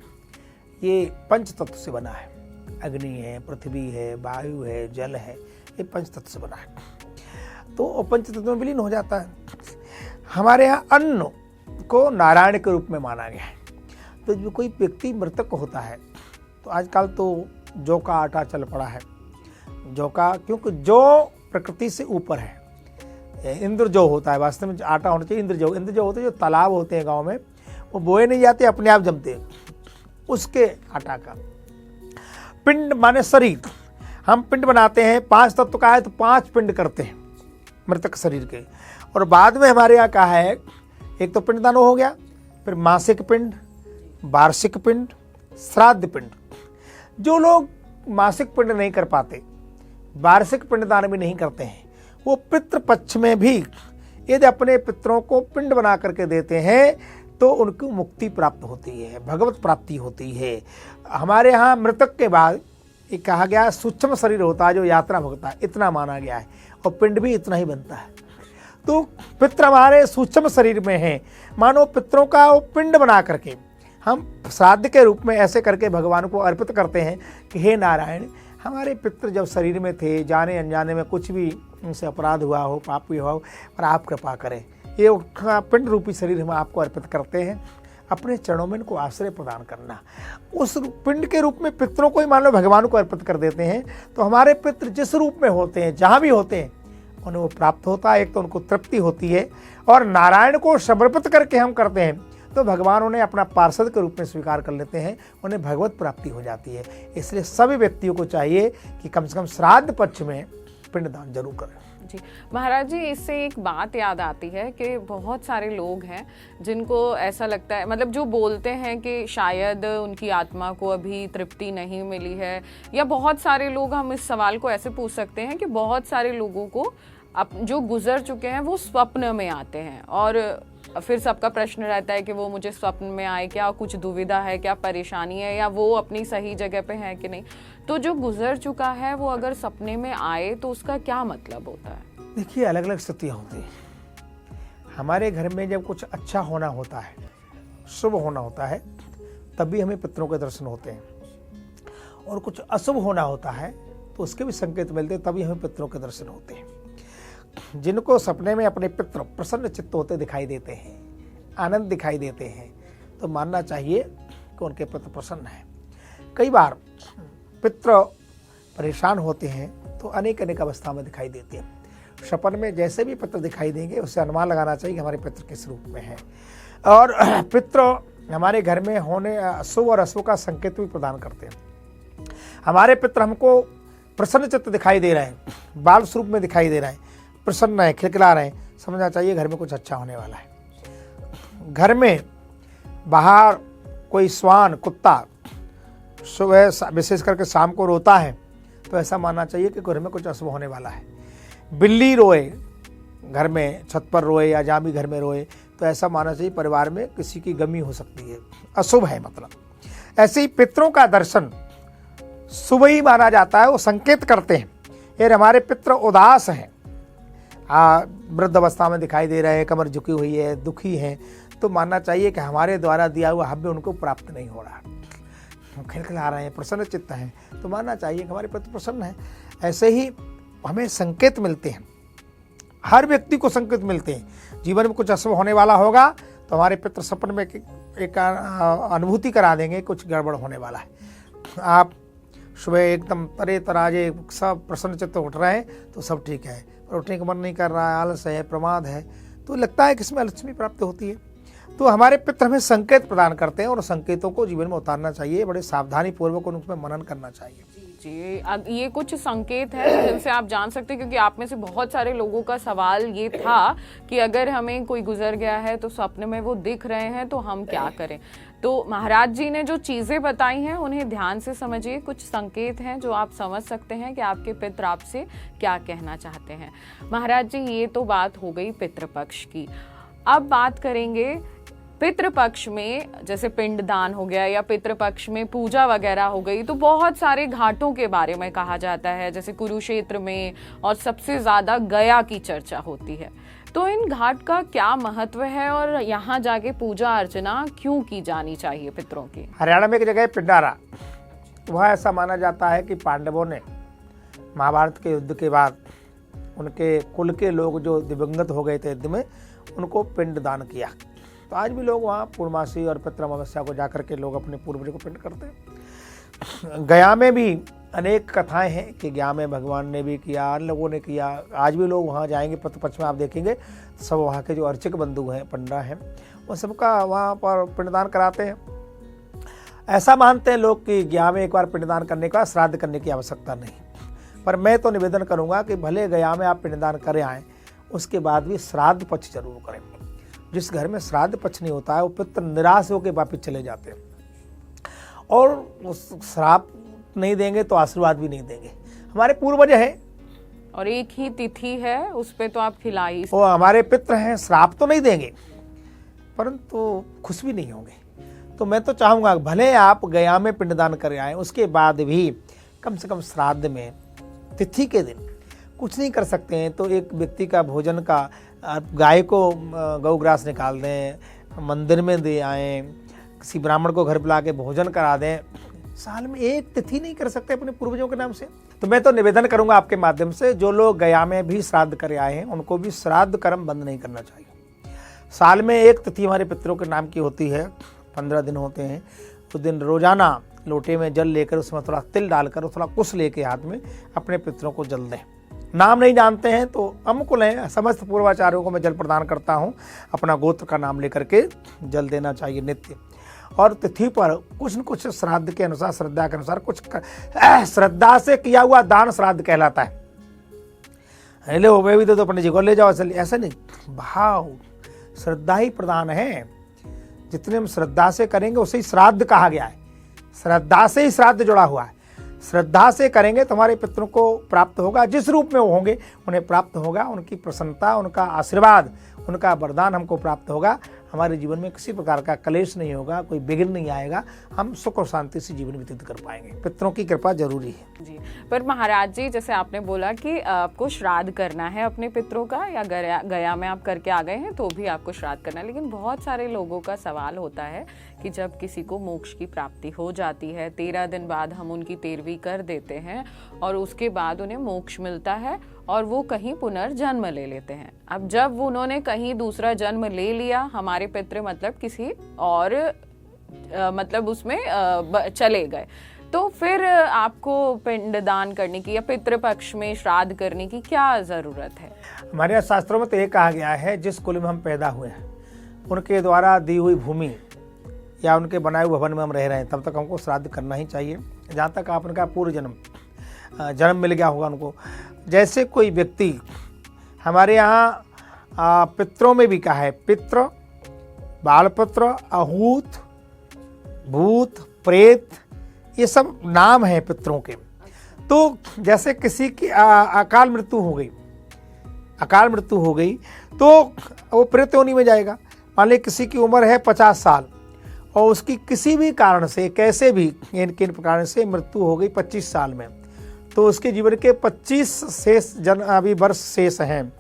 ये पंच तत्व से बना है, अग्नि है, पृथ्वी है, वायु है, जल है, ये पंच तत्व से बना है। तो पंच तत्व में विलीन हो जाता है। हमारे यहाँ अन्न को नारायण के रूप में माना गया है। तो जो कोई व्यक्ति मृतक होता है तो आजकल तो जौ का आटा चल पड़ा है, जौ का, क्योंकि जौ प्रकृति से ऊपर है। इंद्र जौ होता है, वास्तव में आटा होना चाहिए इंद्र जौ। इंद्र जौ होते हैं, जो तालाब होते हैं गांव में, वो बोए नहीं जाते, अपने आप जमते हैं, उसके आटा का। पिंड माने शरीर, हम पिंड बनाते हैं, 5 तत्व का है तो 5 पिंड करते हैं मृतक शरीर के। और बाद में हमारे यहाँ कहा है, एक तो पिंडदान हो गया, फिर मासिक पिंड, वार्षिक पिंड, श्राद्ध पिंड। जो लोग मासिक पिंड नहीं कर पाते, वार्षिक पिंडदान भी नहीं करते हैं, वो पितृ पक्ष में भी यदि अपने पितरों को पिंड बना करके देते हैं तो उनको मुक्ति प्राप्त होती है, भगवत प्राप्ति होती है। हमारे यहाँ मृतक के बाद ये कहा गया सूक्ष्म शरीर होता है जो यात्रा भोगता है, इतना माना गया है, और पिंड भी इतना ही बनता है। तो पितृ हमारे सूक्ष्म शरीर में हैं, मानो पितरों का वो पिंड बना करके हम श्राद्ध के रूप में ऐसे करके भगवान को अर्पित करते हैं कि हे नारायण, हमारे पितृ जब शरीर में थे, जाने अनजाने में कुछ भी उनसे अपराध हुआ हो, पाप भी हुआ हो, पर आप कृपा करें, ये पिंड रूपी शरीर हम आपको अर्पित करते हैं, अपने चरणों में इनको आश्रय प्रदान करना। उस पिंड के रूप में पितरों को ही मान लो भगवान को अर्पित कर देते हैं, तो हमारे पितृ जिस रूप में होते हैं, जहाँ भी होते हैं, उन्हें वो प्राप्त होता है। एक तो उनको तृप्ति होती है, और नारायण को समर्पित करके हम करते हैं तो भगवान उन्हें अपना पार्षद के रूप में स्वीकार कर लेते हैं, उन्हें भगवत प्राप्ति हो जाती है। इसलिए सभी व्यक्तियों को चाहिए कि कम से कम श्राद्ध पक्ष में पिंडदान जरूर करें। जी महाराज जी, इससे एक बात याद आती है कि बहुत सारे लोग हैं जिनको ऐसा लगता है, मतलब जो बोलते हैं कि शायद उनकी आत्मा को अभी तृप्ति नहीं मिली है, या बहुत सारे लोग, हम इस सवाल को ऐसे पूछ सकते हैं कि बहुत सारे लोगों को जो गुजर चुके हैं वो स्वप्न में आते हैं, और फिर सबका प्रश्न रहता है कि वो मुझे स्वप्न में आए, क्या कुछ दुविधा है, क्या परेशानी है, या वो अपनी सही जगह पे है कि नहीं। तो जो गुजर चुका है वो अगर सपने में आए तो उसका क्या मतलब होता है? देखिए, अलग अलग स्थितियाँ होती हैं। हमारे घर में जब कुछ अच्छा होना होता है, शुभ होना होता है, तभी हमें पितरों के दर्शन होते हैं, और कुछ अशुभ होना होता है तो उसके भी संकेत मिलते हैं, तभी हमें पितरों के दर्शन होते हैं। जिनको सपने में अपने पितृ प्रसन्न चित्त होते दिखाई देते हैं, आनंद दिखाई देते हैं, तो मानना चाहिए कि उनके पितृ प्रसन्न है। कई बार पितृ परेशान होते हैं तो अनेक अनेक अवस्था में दिखाई देते हैं। सपन में जैसे भी पितृ दिखाई देंगे उससे अनुमान लगाना चाहिए कि हमारे पितृ किस रूप में है। और पितृ हमारे घर में होने शुभ और अशुभ का संकेत भी प्रदान करते हैं। हमारे पितृ हमको प्रसन्न चित्त दिखाई दे रहे हैं, बाल स्वरूप में दिखाई दे रहे हैं, प्रसन्न है, खिलखिला रहे हैं, समझना चाहिए घर में कुछ अच्छा होने वाला है। घर में बाहर कोई श्वान, कुत्ता सुबह विशेष करके शाम को रोता है तो ऐसा मानना चाहिए कि घर में कुछ अशुभ होने वाला है। बिल्ली रोए घर में, छत पर रोए या जहाँ भी घर में रोए, तो ऐसा मानना चाहिए परिवार में किसी की गमी हो सकती है, अशुभ है मतलब। ऐसे ही पितरों का दर्शन शुभ ही माना जाता है, वो संकेत करते हैं यार हमारे पितृ उदास हैं, वृद्ध अवस्था में दिखाई दे रहे हैं, कमर झुकी हुई है, दुखी हैं, तो मानना चाहिए कि हमारे द्वारा दिया हुआ हव्य उनको प्राप्त नहीं हो रहा, खिलखिला रहे हैं, प्रसन्न चित्त हैं, तो मानना चाहिए कि हमारे पितृ प्रसन्न हैं। ऐसे ही हमें संकेत मिलते हैं, हर व्यक्ति को संकेत मिलते हैं। जीवन में कुछ अशुभ होने वाला होगा तो हमारे पितृ सपन में एक अनुभूति करा देंगे कुछ गड़बड़ होने वाला है। आप सुबह एकदम तरे तराजे सब प्रसन्न चित्त उठ रहे हैं तो सब ठीक है, पर उठने का मन नहीं कर रहा है, आलस है, प्रमाद है, तो लगता है कि इसमें लक्ष्मी प्राप्ति होती है। तो हमारे पितृ हमें संकेत प्रदान करते हैं और संकेतों को जीवन में उतारना चाहिए, बड़े सावधानी पूर्वक उनमें मनन करना चाहिए। जी, अब ये कुछ संकेत है जिनसे आप जान सकते हैं, क्योंकि आप में से बहुत सारे लोगों का सवाल ये था कि अगर हमें कोई गुजर गया है तो सपने में वो दिख रहे हैं तो हम क्या करें। तो महाराज जी ने जो चीज़ें बताई हैं उन्हें ध्यान से समझिए। कुछ संकेत हैं जो आप समझ सकते हैं कि आपके पितृ आपसे क्या कहना चाहते हैं। महाराज जी, ये तो बात हो गई पितृपक्ष की। अब बात करेंगे पितृपक्ष में, जैसे पिंडदान हो गया या पितृपक्ष में पूजा वगैरह हो गई, तो बहुत सारे घाटों के बारे में कहा जाता है, जैसे कुरुक्षेत्र में, और सबसे ज़्यादा गया की चर्चा होती है। तो इन घाट का क्या महत्व है और यहाँ जाके पूजा अर्चना क्यों की जानी चाहिए पितरों की? हरियाणा में एक जगह है पिंडारा, वहाँ ऐसा माना जाता है कि पांडवों ने महाभारत के युद्ध के बाद उनके कुल के लोग जो दिवंगत हो गए थे युद्ध में, उनको पिंड दान किया। तो आज भी लोग वहाँ पूर्णमासी और पितृ अमावस्या को जाकर के लोग अपने पूर्वजों को पिंड करते हैं। गया में भी अनेक कथाएं हैं कि गया में भगवान ने भी किया, अन्य लोगों ने किया। आज भी लोग वहाँ जाएंगे, पितृपक्ष में आप देखेंगे सब वहाँ के जो अर्चक बंधु हैं, पंडा हैं, वो सबका वहाँ पर पिंडदान कराते हैं। ऐसा मानते हैं लोग कि गया में एक बार पिंडदान करने का श्राद्ध करने की आवश्यकता नहीं, पर मैं तो निवेदन करूँगा कि भले गया में आप पिंडदान करें आएँ, उसके बाद भी श्राद्ध पक्ष जरूर करें। जिस घर में श्राद्ध पक्ष नहीं होता है वो पितृ निराश होकर वापिस चले जाते हैं, और उस श्राप नहीं देंगे तो आशीर्वाद भी नहीं देंगे। हमारे पूर्वज हैं और एक ही तिथि है, उस पे तो आप खिला ही वो हमारे पितृ हैं, श्राप तो नहीं देंगे परंतु खुश भी नहीं होंगे। तो मैं तो चाहूँगा भले आप गया में पिंडदान कर आए, उसके बाद भी कम से कम श्राद्ध में तिथि के दिन कुछ नहीं कर सकते हैं तो एक व्यक्ति का भोजन का गाय को गौग्रास निकाल दें, मंदिर में दे आएँ, किसी ब्राह्मण को घर बुला के भोजन करा दें। साल में एक तिथि नहीं कर सकते अपने पूर्वजों के नाम से। तो मैं तो निवेदन करूंगा आपके माध्यम से, जो लोग गया में भी श्राद्ध कर आए हैं उनको भी श्राद्ध कर्म बंद नहीं करना चाहिए। साल में एक तिथि हमारे पितरों के नाम की होती है, 15 दिन होते हैं। उस दिन रोजाना लोटे में जल लेकर उसमें थोड़ा तिल डालकर और थोड़ा कुश लेके हाथ में अपने पितरों को जल दें। नाम नहीं जानते हैं तो अमुकुल हैं, समस्त पूर्वाचार्यों को मैं जल प्रदान करता हूँ, अपना गोत्र का नाम लेकर के जल देना चाहिए नित्य। और तिथि पर कुछ न कुछ श्राद्ध के अनुसार, श्रद्धा के अनुसार कुछ श्रद्धा से किया हुआ दान श्राद्ध कहलाता है। ले वो भी तो अपने जी को ले जाओ, ऐसा नहीं, भाव श्रद्धा ही प्रदान है। जितने हम श्रद्धा से करेंगे उसे ही श्राद्ध कहा गया है। श्रद्धा से ही श्राद्ध जुड़ा हुआ है। श्रद्धा से करेंगे तो हमारे पितरों को प्राप्त होगा, जिस रूप में वो होंगे उन्हें प्राप्त होगा। उनकी प्रसन्नता, उनका आशीर्वाद, उनका वरदान हमको प्राप्त होगा। हमारे जीवन में किसी प्रकार का क्लेश नहीं होगा, कोई विघ्न नहीं आएगा, हम सुख और शांति से जीवन व्यतीत कर पाएंगे। पितरों की कृपा जरूरी है जी। पर महाराज जी, जैसे आपने बोला कि आपको श्राद्ध करना है अपने पितरों का, या गया में आप करके आ गए हैं तो भी आपको श्राद्ध करना है, लेकिन बहुत सारे लोगों का सवाल होता है कि जब किसी को मोक्ष की प्राप्ति हो जाती है, 13 दिन बाद हम उनकी 13वीं कर देते हैं और उसके बाद उन्हें मोक्ष मिलता है और वो कहीं पुनर्जन्म ले लेते हैं। अब जब उन्होंने कहीं दूसरा जन्म ले लिया, हमारे पितृ मतलब किसी और मतलब उसमें चले गए, तो फिर आपको पिंडदान करने की या पितृपक्ष में श्राद्ध करने की क्या जरूरत है? हमारे यहाँ शास्त्रों में तो ये कहा गया है, जिस कुल में हम पैदा हुए हैं उनके द्वारा दी हुई भूमि या उनके बनाए हुए भवन में हम रह रहे हैं, तब तक हमको श्राद्ध करना ही चाहिए, जहाँ तक आप उनका पूर्व जन्म मिल गया होगा उनको। जैसे कोई व्यक्ति हमारे यहाँ पितरों में भी कहा है, पितृ, बालपत्र, आहूत, भूत, प्रेत, ये सब नाम है पितरों के। तो जैसे किसी की अकाल मृत्यु हो गई तो वो प्रेत योनि में जाएगा। मान लीजिए किसी की उम्र है 50 साल और उसकी किसी भी कारण से, कैसे भी किन प्रकार से मृत्यु हो गई 25 साल में, तो उसके जीवन के 25 शेष अभी वर्ष शेष हैं,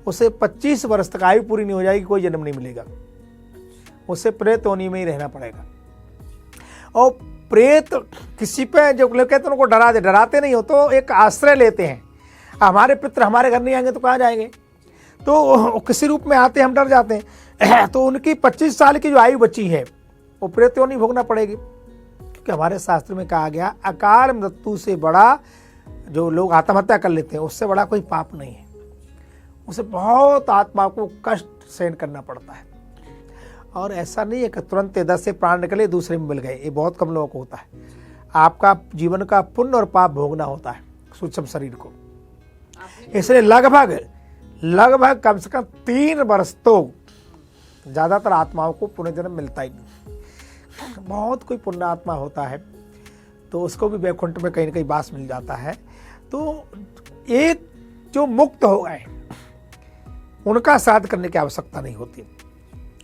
उसे 25 वर्ष तक आयु पूरी नहीं हो जाएगी, कोई जन्म नहीं मिलेगा, उसे प्रेत योनि में ही रहना पड़ेगा। और प्रेत किसी पे जो लोग कहते हैं उनको डराते नहीं हो तो एक आश्रय लेते हैं। हमारे पितृ हमारे घर नहीं आएंगे तो कहाँ जाएंगे, तो किसी रूप में आते हम डर जाते हैं। तो उनकी 25 साल की जो आयु बची है वो प्रेत योनि भोगना पड़ेगी, क्योंकि हमारे शास्त्र में कहा गया अकाल मृत्यु से बड़ा, जो लोग आत्महत्या कर लेते हैं उससे बड़ा कोई पाप नहीं है। उसे बहुत आत्मा को कष्ट सहन करना पड़ता है, और ऐसा नहीं है कि तुरंत 10 से प्राण निकले दूसरे में मिल गए, ये बहुत कम लोगों को होता है। आपका जीवन का पुण्य और पाप भोगना होता है सूक्ष्म शरीर को। इसलिए लगभग कम से कम 3 वर्ष तो ज़्यादातर आत्माओं को पुनर्जन्म मिलता ही नहीं। बहुत कोई पुण्य आत्मा होता है तो उसको भी वैकुंठ में कहीं ना कहीं वास मिल जाता है। तो एक जो मुक्त हो गए उनका श्राद्ध करने की आवश्यकता नहीं होती।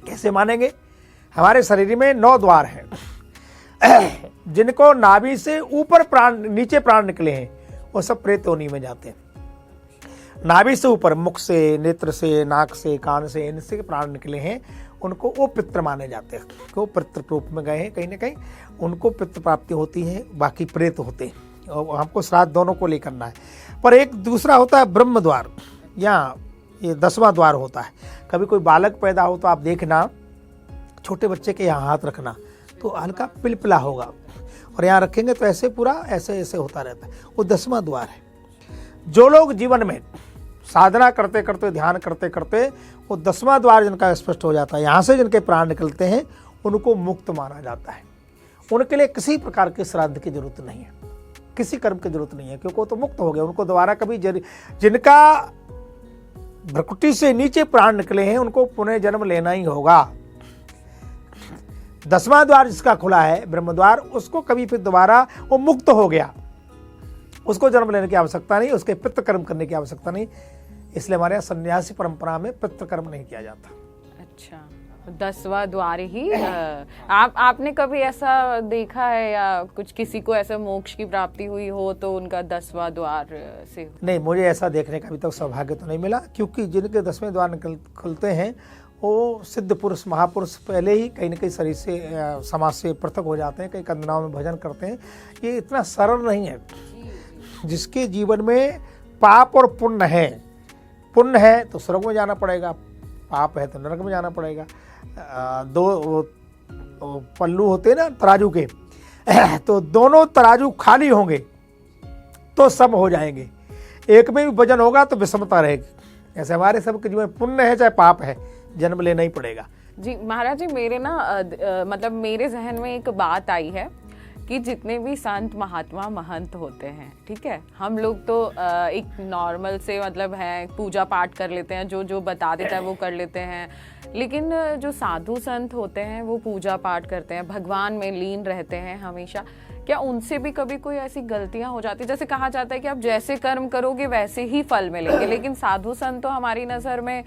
कैसे मानेंगे? हमारे शरीर में 9 द्वार हैं। जिनको नाभि से ऊपर नीचे प्राण निकले हैं वो सब प्रेत योनि में जाते हैं। नाभि से ऊपर, मुख से, नेत्र से, नाक से, कान से, इनसे प्राण निकले हैं, उनको वो पितृ माने जाते हैं। वो पितृ रूप में गए हैं, कहीं ना कहीं उनको पितृ प्राप्ति होती है, बाकी प्रेत होते हैं। और हमको श्राद्ध दोनों को ले करना है। पर एक दूसरा होता है ब्रह्म द्वार, या ये 10वां द्वार होता है। कभी कोई बालक पैदा हो तो आप देखना, छोटे बच्चे के यहाँ हाथ रखना तो हल्का पिलपिला होगा, और यहाँ रखेंगे तो ऐसे पूरा ऐसे होता रहता है। वो 10वां द्वार है। जो लोग जीवन में साधना करते करते, ध्यान करते करते वो 10वां द्वार जिनका स्पष्ट हो जाता है, यहाँ से जिनके प्राण निकलते हैं, उनको मुक्त माना जाता है। उनके लिए किसी प्रकार के श्राद्ध की जरूरत नहीं है, किसी कर्म की जरूरत नहीं है, क्योंकि वो तो मुक्त हो गए। उनको दोबारा कभी जिनका भ्रकुटी से नीचे प्राण निकले हैं उनको पुनः जन्म लेना ही होगा। 10वां द्वार जिसका खुला है, ब्रह्म द्वार, उसको कभी फिर दोबारा वो मुक्त हो गया, उसको जन्म लेने की आवश्यकता नहीं, उसके पितृकर्म करने की आवश्यकता नहीं। इसलिए हमारे यहाँ सन्यासी परंपरा में पितृकर्म नहीं किया जाता। अच्छा, 10वां द्वार ही आपने कभी ऐसा देखा है या कुछ किसी को ऐसा मोक्ष की प्राप्ति हुई हो तो उनका 10वां द्वार से हो? नहीं, मुझे ऐसा देखने का अभी तक सौभाग्य तो नहीं मिला, क्योंकि जिनके 10वें द्वार खुलते हैं वो सिद्ध पुरुष महापुरुष पहले ही कहीं न कहीं शरीर से समाज से पृथक हो जाते हैं, कई कंदनाओं में भजन करते हैं। ये इतना सरल नहीं है। जिसके जीवन में पाप और पुण्य है तो स्वर्ग में जाना पड़ेगा, पाप है तो नरक में जाना पड़ेगा। दो पल्लू होते हैं ना तराजू के, तो दोनों तराजू खाली होंगे तो सम हो जाएंगे, एक में भी वजन होगा तो विषमता रहेगी। ऐसे हमारे सबके जीवन पुण्य है चाहे पाप है, जन्म लेना ही पड़ेगा। जी महाराज जी, मेरे ना मतलब मेरे जहन में एक बात आई है कि जितने भी संत महात्मा महंत होते हैं, ठीक है, हम लोग तो एक नॉर्मल से मतलब है पूजा पाठ कर लेते हैं, जो जो बता देता है वो कर लेते हैं, लेकिन जो साधु संत होते हैं वो पूजा पाठ करते हैं, भगवान में लीन रहते हैं हमेशा। क्या उनसे भी कभी कोई ऐसी गलतियां हो जाती? जैसे कहा जाता है कि आप जैसे कर्म करोगे वैसे ही फल मिलेंगे, लेकिन साधु संत तो हमारी नज़र में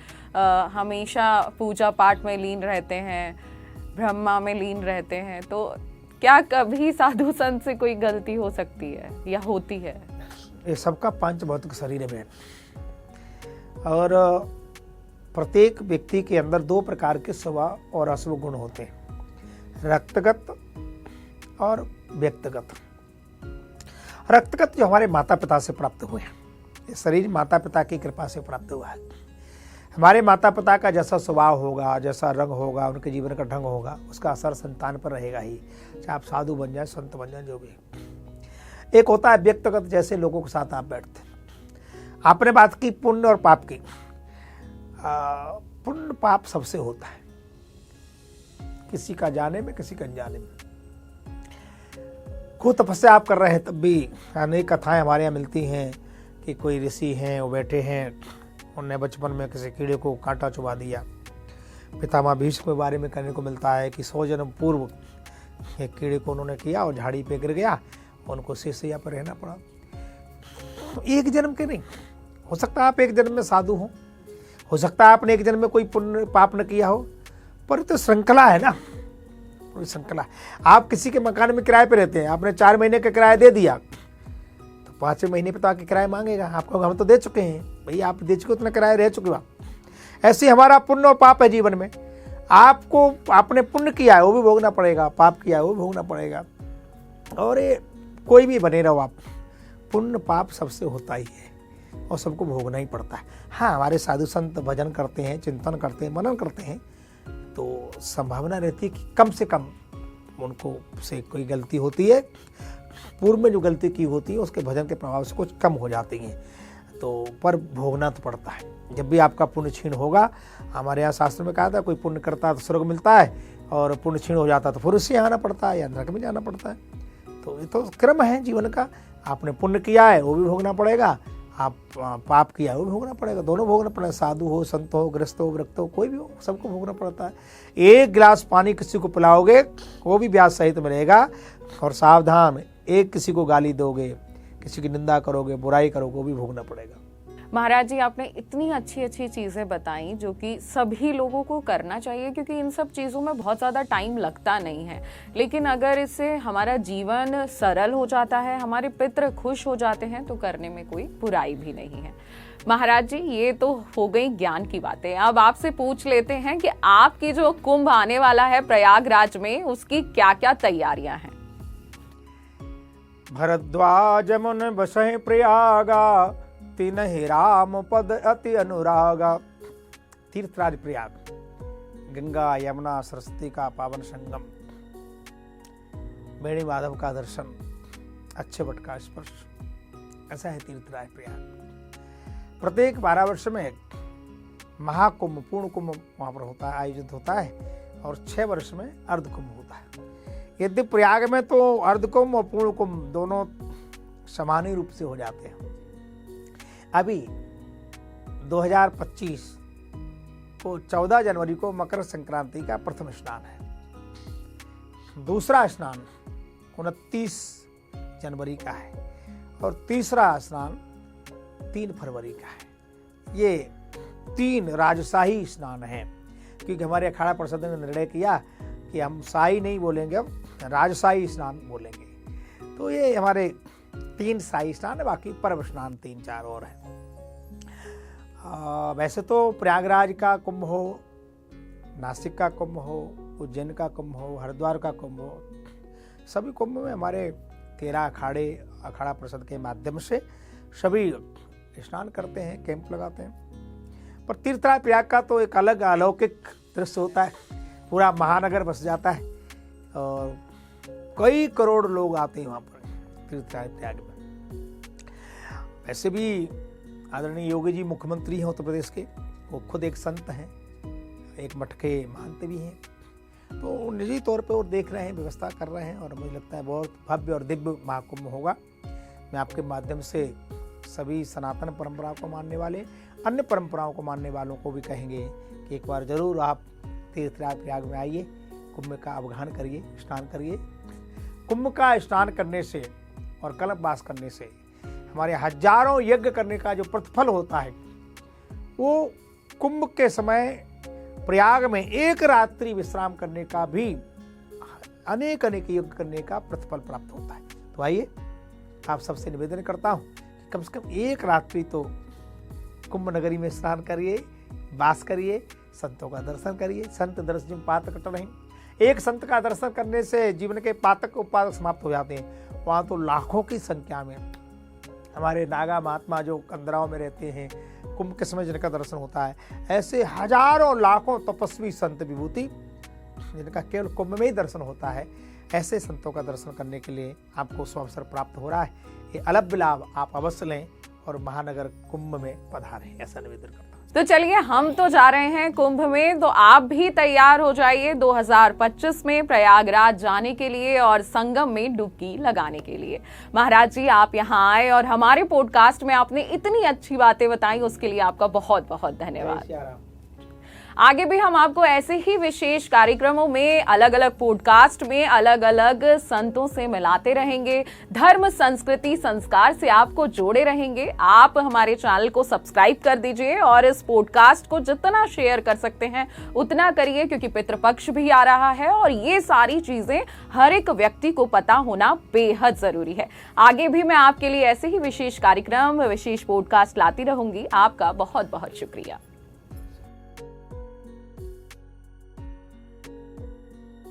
हमेशा पूजा पाठ में लीन रहते हैं, ब्रह्मा में लीन रहते हैं, तो क्या कभी साधु संत से कोई गलती हो सकती है या होती है? ये सबका पंच भौतिक शरीर है और प्रत्येक व्यक्ति के अंदर 2 प्रकार के स्वभाव और अशुभ गुण होते हैं, रक्तगत और व्यक्तिगत। रक्तगत जो हमारे माता पिता से प्राप्त हुए हैं, ये शरीर माता पिता की कृपा से प्राप्त हुआ है। हमारे माता पिता का जैसा स्वभाव होगा, जैसा रंग होगा, उनके जीवन का ढंग होगा, उसका असर संतान पर रहेगा ही, चाहे आप साधु बन जाए, संत बन जाए, जो भी। एक होता है व्यक्तिगत, जैसे लोगों के साथ आप बैठते हैं। आपने बात की पुण्य और पाप की। पुण्य पाप सबसे होता है, किसी का जाने में, किसी का अनजाने में। खूब तपस्या आप कर रहे हैं तब भी अनेक कथाएं हमारे यहाँ मिलती हैं कि कोई ऋषि हैं, वो बैठे हैं, उन्होंने बचपन में किसी कीड़े को कांटा चुबा दिया। पितामह भीष्म के बारे में कहने को मिलता है कि 100 जन्म पूर्व एक कीड़े को उन्होंने किया और झाड़ी पे गिर गया, उनको शेषैया पर रहना पड़ा। तो एक जन्म के नहीं, हो सकता है आप एक जन्म में साधु हो सकता है आपने एक जन्म में कोई पुण्य पाप न किया हो, पर तो श्रृंखला है ना, पूरी श्रृंखला। आप किसी के मकान में किराए पे रहते हैं, आपने 4 महीने का किराया दे दिया, 5वें महीने पे तो आके किराया मांगेगा, आपको हम तो दे चुके हैं भाई, आप दे चुके, उतना किराया रह चुके आप। ऐसे हमारा पुण्य और पाप है जीवन में। आपको आपने पुण्य किया है वो भी भोगना पड़ेगा, पाप किया है वो भी भोगना पड़ेगा। और ये कोई भी बने रहो आप, पुण्य पाप सबसे होता ही है और सबको भोगना ही पड़ता है। हाँ, हमारे साधु संत भजन करते हैं, चिंतन करते हैं, मनन करते हैं, तो संभावना रहती है कि कम से कम उनको से कोई गलती होती है, पूर्व में जो गलती की होती है उसके भजन के प्रभाव से कुछ कम हो जाती हैं, तो पर भोगना तो पड़ता है। जब भी आपका पुण्य क्षीण होगा, हमारे यहाँ शास्त्र में कहा था कोई पुण्य करता है तो स्वर्ग मिलता है, और पुण्य क्षीण हो जाता है तो फिर उससे आना पड़ता है या नरक में जाना पड़ता है। तो ये तो क्रम है जीवन का। आपने पुण्य किया है वो भी भोगना पड़ेगा, आप पाप किया है वो भी भोगना पड़ेगा, दोनों भोगना पड़ेगा। साधु हो, संत हो, गृहस्थ हो, व्रत हो, कोई भी हो, सबको भोगना पड़ता है। 1 गिलास पानी किसी को पिलाओगे वो भी ब्याज सहित मिलेगा, और सावधान, एक किसी को गाली दोगे, किसी की निंदा करोगे, बुराई करोगे, वो भी भोगना पड़ेगा। महाराज जी, आपने इतनी अच्छी अच्छी चीज़ें बताई जो कि सभी लोगों को करना चाहिए, क्योंकि इन सब चीज़ों में बहुत ज़्यादा टाइम लगता नहीं है, लेकिन अगर इससे हमारा जीवन सरल हो जाता है, हमारे पितृ खुश हो जाते हैं, तो करने में कोई बुराई भी नहीं है। महाराज जी, ये तो हो गई ज्ञान की बातें। अब आपसे पूछ लेते हैं कि आपकी जो कुंभ आने वाला है प्रयागराज में, उसकी क्या क्या तैयारियां हैं? भरद्वाज मुन बसहि प्रयागा, तिनहि राम पद अति अनुरागा। तीर्थराज प्रयाग, गंगा यमुना सरस्वती का पावन संगम, वेणी माधव का दर्शन, अच्छे वट का स्पर्श, ऐसा है तीर्थराज प्रयाग। प्रत्येक 12 वर्ष में महाकुंभ, पूर्ण कुंभ वहाँ पर होता है, आयोजित होता है, और 6 वर्ष में अर्धकुंभ होता है। यद्यपि प्रयाग में तो अर्धकुंभ और पूर्ण कुंभ दोनों समान ही रूप से हो जाते हैं। अभी 2025 को 14 जनवरी को मकर संक्रांति का प्रथम स्नान है। दूसरा स्नान 29 जनवरी का है, और तीसरा स्नान 3 फरवरी का है। ये 3 राजशाही स्नान हैं, क्योंकि हमारे अखाड़ा परिषद ने निर्णय किया कि हम शाही नहीं बोलेंगे, अब राजशाही स्नान बोलेंगे। तो ये हमारे 3 शाही स्नान है, बाकी पर्व स्नान 3-4 और हैं। वैसे तो प्रयागराज का कुंभ हो, नासिक का कुंभ हो, उज्जैन का कुंभ हो, हरिद्वार का कुंभ हो, सभी कुंभ में हमारे 13 अखाड़ा परिषद के माध्यम से सभी स्नान करते हैं, कैंप लगाते हैं। पर तीर्थराज प्रयाग का तो एक अलग अलौकिक दृश्य होता है, पूरा महानगर बस जाता है और कई करोड़ लोग आते हैं वहाँ पर तीर्थराज प्रयाग में। वैसे भी आदरणीय योगी जी मुख्यमंत्री हैं उत्तर प्रदेश के, वो खुद एक संत हैं, एक मठ के महंत भी हैं, तो निजी तौर पे वो देख रहे हैं, व्यवस्था कर रहे हैं और मुझे लगता है बहुत भव्य और दिव्य महाकुंभ होगा। मैं आपके माध्यम से सभी सनातन परंपरा को मानने वाले, अन्य परंपराओं को मानने वालों को भी कहेंगे कि एक बार जरूर आप तीर्थराज प्रयाग में आइए, कुंभ का अवगाहन करिए, स्नान करिए। कुंभ का स्नान करने से और कल्पवास करने से हमारे हजारों यज्ञ करने का जो प्रतिफल होता है, वो कुंभ के समय प्रयाग में एक रात्रि विश्राम करने का भी अनेक यज्ञ करने का प्रतिफल प्राप्त होता है। तो आइए, आप सबसे निवेदन करता हूँ कि कम से कम एक रात्रि तो कुंभ नगरी में स्नान करिए, वास करिए, संतों का दर्शन करिए। संत दर्शन पातक कट नहीं, एक संत का दर्शन करने से जीवन के पातक उपातक समाप्त हो जाते हैं। वहाँ तो लाखों की संख्या में हमारे नागा महात्मा जो कंदराओं में रहते हैं, कुंभ के समय जिनका दर्शन होता है, ऐसे हजारों लाखों तपस्वी संत विभूति जिनका केवल कुंभ में ही दर्शन होता है, ऐसे संतों का दर्शन करने के लिए आपको अवसर प्राप्त हो रहा है। ये अलभ्य लाभ आप अवश्य लें और महानगर कुंभ में पधारें, ऐसा निवेदन करता हूं। तो चलिए, हम तो जा रहे हैं कुंभ में, तो आप भी तैयार हो जाइए 2025 में प्रयागराज जाने के लिए और संगम में डुबकी लगाने के लिए। महाराज जी, आप यहाँ आए और हमारे पॉडकास्ट में आपने इतनी अच्छी बातें बताई, उसके लिए आपका बहुत बहुत धन्यवाद। आगे भी हम आपको ऐसे ही विशेष कार्यक्रमों में, अलग अलग पॉडकास्ट में अलग अलग संतों से मिलाते रहेंगे, धर्म संस्कृति संस्कार से आपको जोड़े रहेंगे। आप हमारे चैनल को सब्सक्राइब कर दीजिए और इस पॉडकास्ट को जितना शेयर कर सकते हैं उतना करिए, क्योंकि पितृपक्ष भी आ रहा है और ये सारी चीजें हर एक व्यक्ति को पता होना बेहद जरूरी है। आगे भी मैं आपके लिए ऐसे ही विशेष कार्यक्रम, विशेष पॉडकास्ट लाती रहूंगी। आपका बहुत बहुत शुक्रिया।